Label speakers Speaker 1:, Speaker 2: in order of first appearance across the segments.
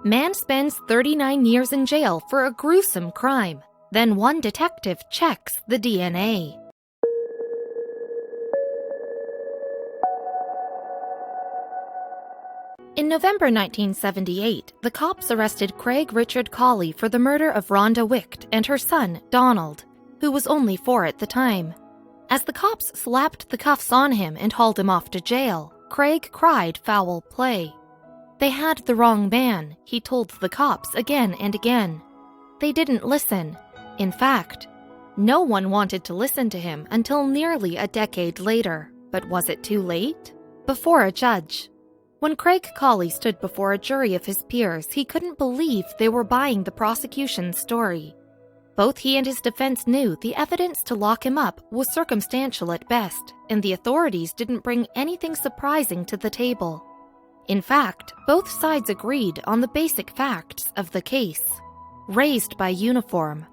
Speaker 1: Man spends 39 years in jail for a gruesome crime. Then one detective checks the DNA. In November 1978, the cops arrested Craig Richard Colley for the murder of Rhonda Wicht and her son, Donald, who was only 4 at the time. As the cops slapped the cuffs on him and hauled him off to jail, Craig cried foul play. They had the wrong man, he told the cops again and again. They didn't listen. In fact, no one wanted to listen to him until nearly a decade later. But was it too late? Before a judge. When Craig Colley stood before a jury of his peers, he couldn't believe they were buying the prosecution's story. Both he and his defense knew the evidence to lock him up was circumstantial at best, and the authorities didn't bring anything surprising to the table. In fact, both sides agreed on the basic facts of the case. Raised by uniform.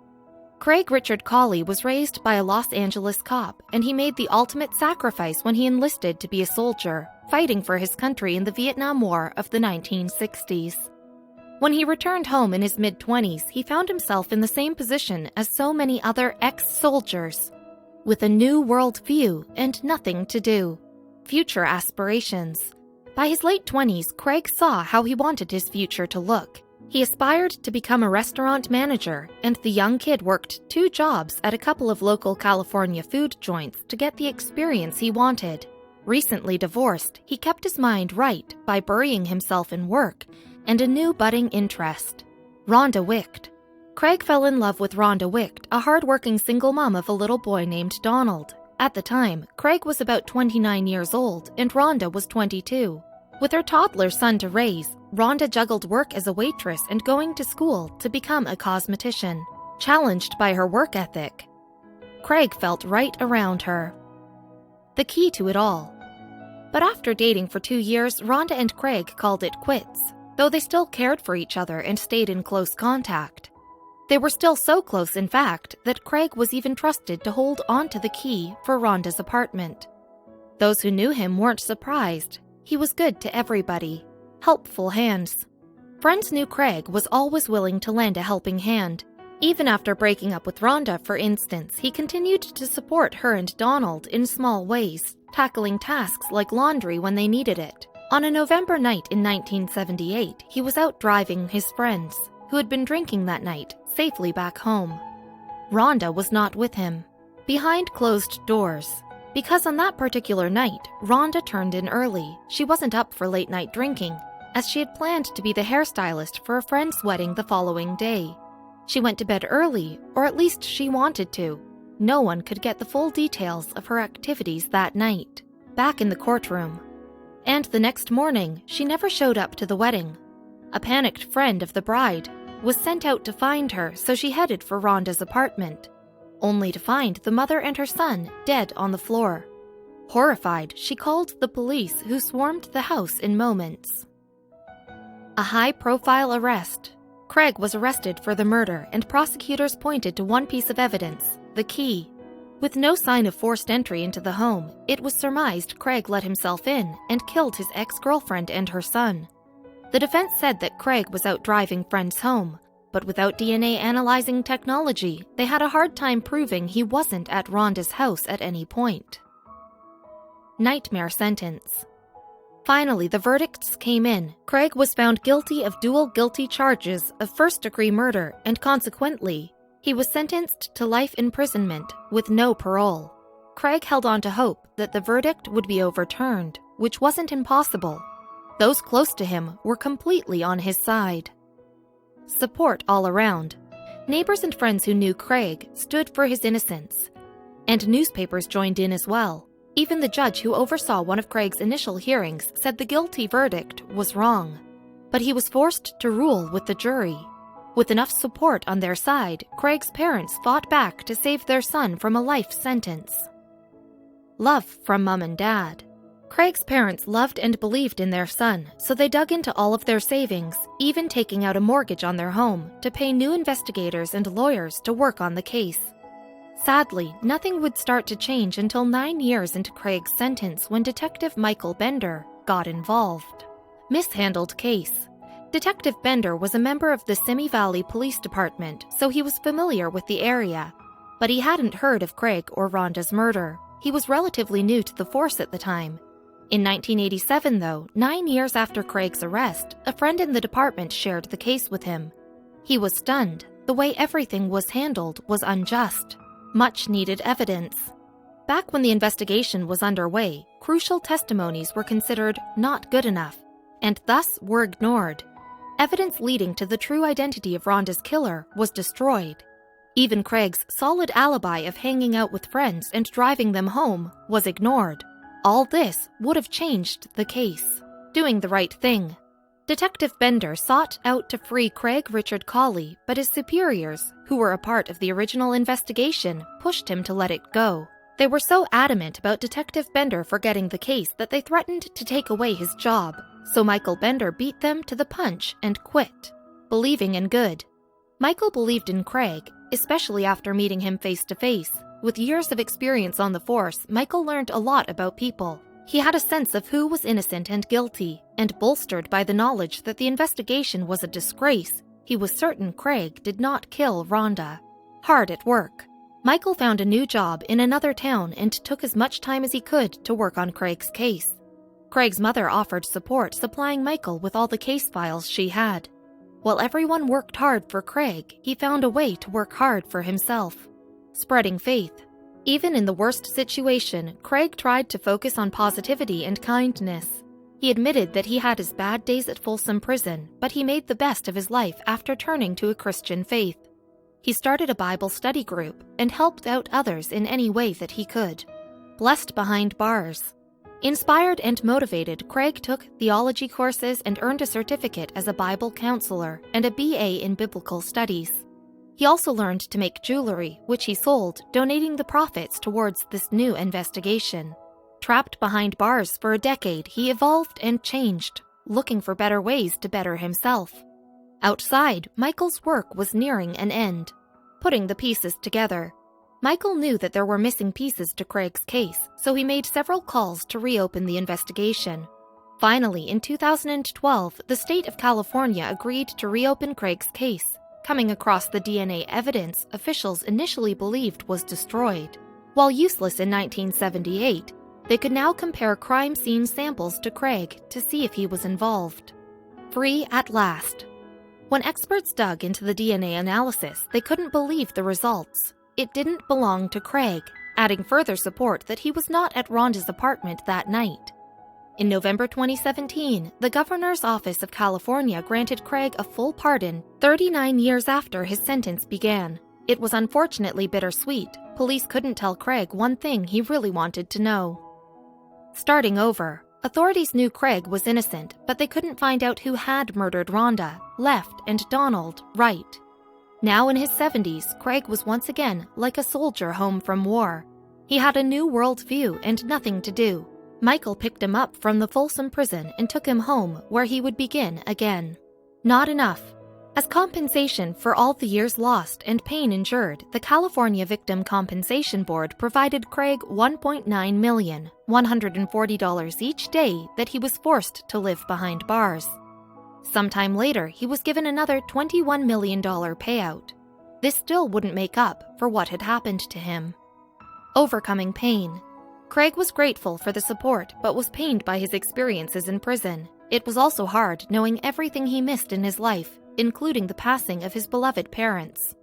Speaker 1: Craig Richard Colley was raised by a Los Angeles cop, and he made the ultimate sacrifice when he enlisted to be a soldier, fighting for his country in the Vietnam War of the 1960s. When he returned home in his mid-20s, he found himself in the same position as so many other ex-soldiers, with a new worldview and nothing to do. Future aspirations. By his late 20s, Craig saw how he wanted his future to look. He aspired to become a restaurant manager, and the young kid worked 2 jobs at a couple of local California food joints to get the experience he wanted. Recently divorced, he kept his mind right by burying himself in work and a new budding interest. Rhonda Wicht. Craig fell in love with Rhonda Wicht, a hard-working single mom of a little boy named Donald. At the time, Craig was about 29 years old and Rhonda was 22. With her toddler son to raise, Rhonda juggled work as a waitress and going to school to become a cosmetician. Challenged by her work ethic, Craig felt right around her. The key to it all. But after dating for 2 years, Rhonda and Craig called it quits, though they still cared for each other and stayed in close contact. They were still so close, in fact, that Craig was even trusted to hold onto the key for Rhonda's apartment. Those who knew him weren't surprised. He was good to everybody. Helpful hands. Friends knew Craig was always willing to lend a helping hand. Even after breaking up with Rhonda, for instance, he continued to support her and Donald in small ways, tackling tasks like laundry when they needed it. On a November night in 1978, he was out driving his friends, who had been drinking that night, safely back home. Rhonda was not with him. Behind closed doors. Because on that particular night, Rhonda turned in early. She wasn't up for late-night drinking, as she had planned to be the hairstylist for a friend's wedding the following day. She went to bed early, or at least she wanted to. No one could get the full details of her activities that night. Back in the courtroom. And the next morning, she never showed up to the wedding. A panicked friend of the bride was sent out to find her, so she headed for Rhonda's apartment, only to find the mother and her son dead on the floor. Horrified, she called the police, who swarmed the house in moments. A high-profile arrest. Craig was arrested for the murder, and prosecutors pointed to one piece of evidence, the key. With no sign of forced entry into the home, it was surmised Craig let himself in and killed his ex-girlfriend and her son. The defense said that Craig was out driving friends home, but without DNA analyzing technology, they had a hard time proving he wasn't at Rhonda's house at any point. Nightmare sentence. Finally, the verdicts came in. Craig was found guilty of dual guilty charges of first-degree murder, and consequently, he was sentenced to life imprisonment with no parole. Craig held on to hope that the verdict would be overturned, which wasn't impossible. Those close to him were completely on his side. Support all around. Neighbors and friends who knew Craig stood for his innocence, and newspapers joined in as well. Even the judge who oversaw one of Craig's initial hearings said the guilty verdict was wrong, but he was forced to rule with the jury. With enough support on their side, Craig's parents fought back to save their son from a life sentence. Love from Mom and Dad. Craig's parents loved and believed in their son, so they dug into all of their savings, even taking out a mortgage on their home to pay new investigators and lawyers to work on the case. Sadly, nothing would start to change until 9 years into Craig's sentence when Detective Michael Bender got involved. Mishandled case. Detective Bender was a member of the Simi Valley Police Department, so he was familiar with the area. But he hadn't heard of Craig or Rhonda's murder. He was relatively new to the force at the time. In 1987, though, 9 years after Craig's arrest, a friend in the department shared the case with him. He was stunned. The way everything was handled was unjust. Much needed evidence. Back when the investigation was underway, crucial testimonies were considered not good enough, and thus were ignored. Evidence leading to the true identity of Rhonda's killer was destroyed. Even Craig's solid alibi of hanging out with friends and driving them home was ignored. All this would have changed the case. Doing the right thing. Detective Bender sought out to free Craig Richard Colley, but his superiors, who were a part of the original investigation, pushed him to let it go. They were so adamant about Detective Bender forgetting the case that they threatened to take away his job, so Michael Bender beat them to the punch and quit, believing in good. Michael believed in Craig, especially after meeting him face to face. With years of experience on the force, Michael learned a lot about people. He had a sense of who was innocent and guilty, and bolstered by the knowledge that the investigation was a disgrace, he was certain Craig did not kill Rhonda. Hard at work. Michael found a new job in another town and took as much time as he could to work on Craig's case. Craig's mother offered support, supplying Michael with all the case files she had. While everyone worked hard for Craig, he found a way to work hard for himself. Spreading faith. Even in the worst situation, Craig tried to focus on positivity and kindness. He admitted that he had his bad days at Folsom Prison, but he made the best of his life after turning to a Christian faith. He started a Bible study group and helped out others in any way that he could. Blessed behind bars. Inspired and motivated, Craig took theology courses and earned a certificate as a Bible counselor and a BA in biblical studies. He also learned to make jewelry, which he sold, donating the profits towards this new investigation. Trapped behind bars for a decade, he evolved and changed, looking for better ways to better himself. Outside, Michael's work was nearing an end. Putting the pieces together. Michael knew that there were missing pieces to Craig's case, so he made several calls to reopen the investigation. Finally, in 2012, the state of California agreed to reopen Craig's case, coming across the DNA evidence officials initially believed was destroyed. While useless in 1978, they could now compare crime scene samples to Craig to see if he was involved. Free at last. When experts dug into the DNA analysis, they couldn't believe the results. It didn't belong to Craig, adding further support that he was not at Rhonda's apartment that night. In November 2017, the Governor's Office of California granted Craig a full pardon 39 years after his sentence began. It was unfortunately bittersweet. Police couldn't tell Craig one thing he really wanted to know. Starting over. Authorities knew Craig was innocent, but they couldn't find out who had murdered Rhonda, Left, and Donald, Right. Now in his 70s, Craig was once again like a soldier home from war. He had a new world view and nothing to do. Michael picked him up from the Folsom Prison and took him home, where he would begin again. Not enough. As compensation for all the years lost and pain endured, the California Victim Compensation Board provided Craig $1.9 million, $140 each day that he was forced to live behind bars. Sometime later, he was given another $21 million payout. This still wouldn't make up for what had happened to him. Overcoming pain. Craig was grateful for the support, but was pained by his experiences in prison. It was also hard knowing everything he missed in his life, including the passing of his beloved parents.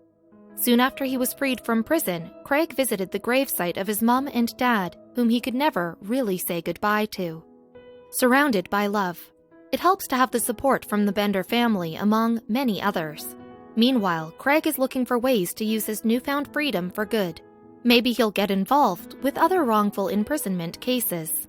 Speaker 1: Soon after he was freed from prison, Craig visited the gravesite of his mom and dad, whom he could never really say goodbye to. Surrounded by love. It helps to have the support from the Bender family, among many others. Meanwhile, Craig is looking for ways to use his newfound freedom for good. Maybe he'll get involved with other wrongful imprisonment cases.